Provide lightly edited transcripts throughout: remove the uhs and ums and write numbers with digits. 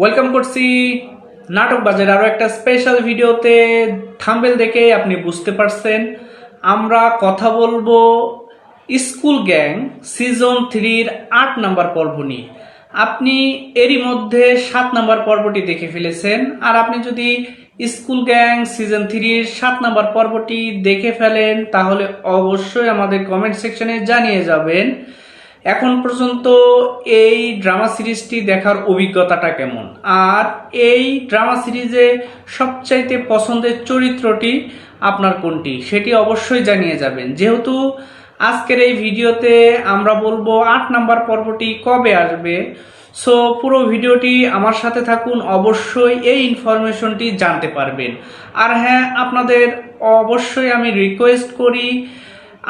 Welcome করছি নাটক বাজার আরো একটা স্পেশাল ভিডিওতে। থাম্বনেল দেখে আপনি বুঝতে পারছেন আমরা কথা বলবো স্কুল গ্যাং সিজন 3-র 8 নাম্বার পর্ব নিয়ে। আপনি এরই মধ্যে 7 নাম্বার পর্বটি দেখে ফেলেছেন, আর আপনি যদি স্কুল গ্যাং সিজন 3-র 7 নাম্বার পর্বটি দেখে ফেলেন তাহলে অবশ্যই আমাদের কমেন্ট সেকশনে জানিয়ে যাবেন এখন পর্যন্ত এই ড্রামা সিরিজটি দেখার অভিজ্ঞতাটা কেমন, আর এই ড্রামা সিরিজে সবচাইতে পছন্দের চরিত্রটি আপনার কোনটি সেটি অবশ্যই জানিয়ে যাবেন। যেহেতু আজকের এই ভিডিওতে আমরা বলবো 8 নাম্বার পর্বটি কবে আসবে, সো পুরো ভিডিওটি আমার সাথে থাকুন, অবশ্যই এই ইনফরমেশনটি জানতে পারবেন। আর হ্যাঁ, আপনাদের অবশ্যই আমি রিকোয়েস্ট করি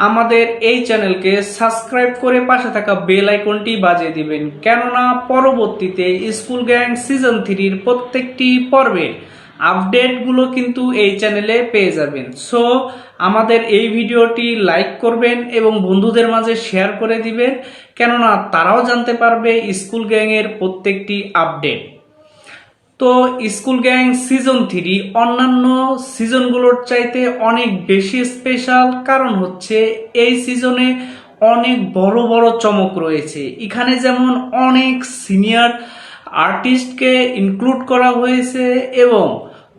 আমাদের এই চ্যানেলকে সাবস্ক্রাইব করে পাশে থাকা বেল আইকনটি বাজিয়ে দিবেন, কেননা পরবর্তীতে স্কুল গ্যাং সিজন 3-র প্রত্যেকটি পর্বের আপডেটগুলো কিন্তু এই চ্যানেলে পেয়ে যাবেন। সো আমাদের এই ভিডিওটি লাইক করবেন এবং বন্ধুদের মাঝে শেয়ার করে দিবেন, কেননা তারাও জানতে পারবে স্কুল গ্যাংয়ের প্রত্যেকটি আপডেট। তো স্কুল গ্যাং সিজন 3 অন্যান্য সিজনগুলোর চাইতে অনেক বেশি স্পেশাল, কারণ হচ্ছে এই সিজনে অনেক বড় বড় চমক রয়েছে। এখানে যেমন অনেক সিনিয়র আর্টিস্টকে ইনক্লুড করা হয়েছে এবং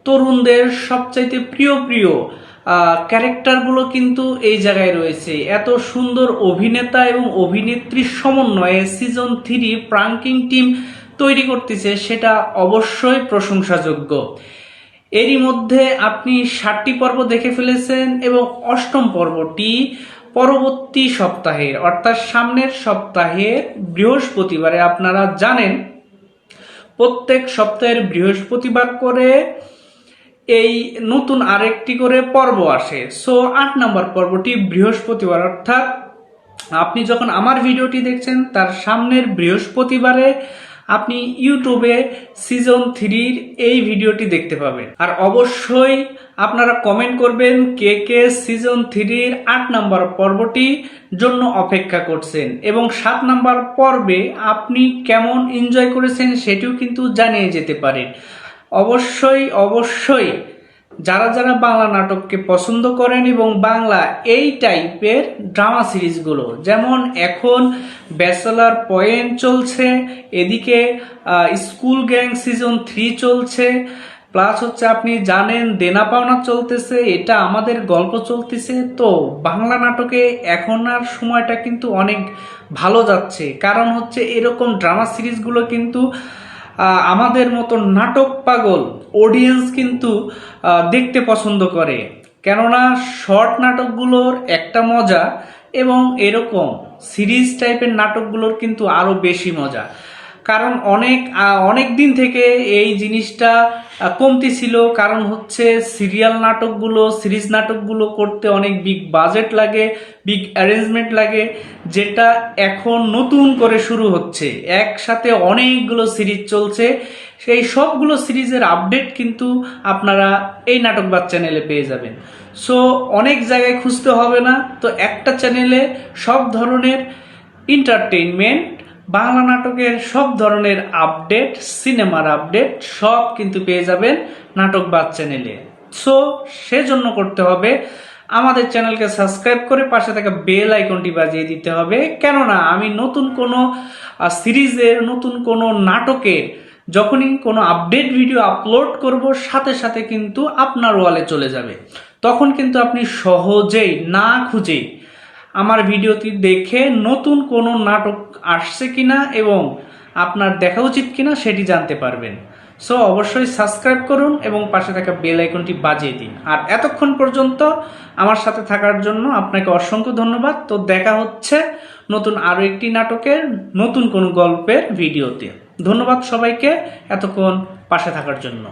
তরুণদের সবচাইতে প্রিয় প্রিয় ক্যারেক্টারগুলো কিন্তু এই জায়গায় রয়েছে। এত সুন্দর অভিনেতা এবং অভিনেত্রীর সমন্বয়ে সিজন 3 প্রাঙ্কিং টিম তৈরি করতেছে, সেটা অবশ্যই প্রশংসাযোগ্য। এরই মধ্যে আপনি 7টি পর্ব দেখে ফেলেছেন এবং 8ম পর্বটি পরবর্তী সপ্তাহের অর্থাৎ সামনের সপ্তাহের বৃহস্পতিবারে, আপনারা জানেন প্রত্যেক সপ্তাহের বৃহস্পতিবার করে এই নতুন আরেকটি করে পর্ব আসে। সো 8 নাম্বার পর্বটি বৃহস্পতিবার, অর্থাৎ আপনি যখন আমার ভিডিওটি দেখছেন তার সামনের বৃহস্পতিবারে আপনি ইউটিউবে সিজন 3-র এই ভিডিওটি দেখতে পাবেন। আর অবশ্যই আপনারা কমেন্ট করবেন কে কে সিজন 3-র 8 নাম্বার পর্বটি জন্য অপেক্ষা করছেন এবং 7 নাম্বার পর্বে আপনি কেমন এনজয় করেছেন সেটিও কিন্তু জানিয়ে যেতে পারেন। অবশ্যই অবশ্যই যারা যারা বাংলা নাটককে পছন্দ করেন এবং বাংলা এই টাইপের ড্রামা সিরিজগুলো, যেমন এখন ব্যাচেলার পয়েন্ট চলছে, এদিকে স্কুল গ্যাং সিজন 3 চলছে, প্লাস হচ্ছে আপনি জানেন দেনা পাওনা চলতেছে, এটা আমাদের গল্প চলতেছে। তো বাংলা নাটকে এখন আর সময়টা কিন্তু অনেক ভালো যাচ্ছে, কারণ হচ্ছে এরকম ড্রামা সিরিজগুলো কিন্তু আমাদের মতো নাটক পাগল অডিয়েন্স কিন্তু দেখতে পছন্দ করে, কেননা শর্ট নাটকগুলোর একটা মজা এবং এরকম সিরিজ টাইপের নাটকগুলোর কিন্তু আরও বেশি মজা। কারণ অনেক দিন থেকে এই জিনিসটা কমতি ছিল, কারণ হচ্ছে সিরিয়াল নাটকগুলো সিরিজ নাটকগুলো করতে অনেক বিগ বাজেট লাগে, বিগ অ্যারেঞ্জমেন্ট লাগে, যেটা এখন নতুন করে শুরু হচ্ছে। একসাথে অনেকগুলো সিরিজ চলছে, সেই সবগুলো সিরিজের আপডেট কিন্তু আপনারা এই নাটকবাজ চ্যানেলে পেয়ে যাবেন। সো অনেক জায়গায় খুঁজতে হবে না, তো একটা চ্যানেলে সব ধরনের এন্টারটেইনমেন্ট, বাংলা নাটকের সব ধরনের আপডেট, সিনেমার আপডেট সব কিন্তু পেয়ে যাবেন নাটকবাজ চ্যানেলে। সো সেজন্য করতে হবে আমাদের চ্যানেলকে সাবস্ক্রাইব করে পাশে থাকা বেল আইকনটি বাজিয়ে দিতে হবে, কেননা আমি নতুন কোনো সিরিজের, নতুন কোনো নাটকের যখনই কোনো আপডেট ভিডিও আপলোড করব সাথে সাথে কিন্তু আপনার ওয়ালে চলে যাবে। তখন কিন্তু আপনি সহজেই না খুঁজেই আমার ভিডিওটি দেখে নতুন কোনো নাটক আসছে কিনা এবং আপনার দেখা উচিত কিনা সেটি জানতে পারবেন। সো অবশ্যই সাবস্ক্রাইব করুন এবং পাশে থাকা বেল আইকনটি বাজিয়ে দিন। আর এতক্ষণ পর্যন্ত আমার সাথে থাকার জন্য আপনাকে অসংখ্য ধন্যবাদ। তো দেখা হচ্ছে নতুন আরও একটি নাটকের নতুন কোনো গল্পের ভিডিওতে। ধন্যবাদ সবাইকে এতক্ষণ পাশে থাকার জন্য।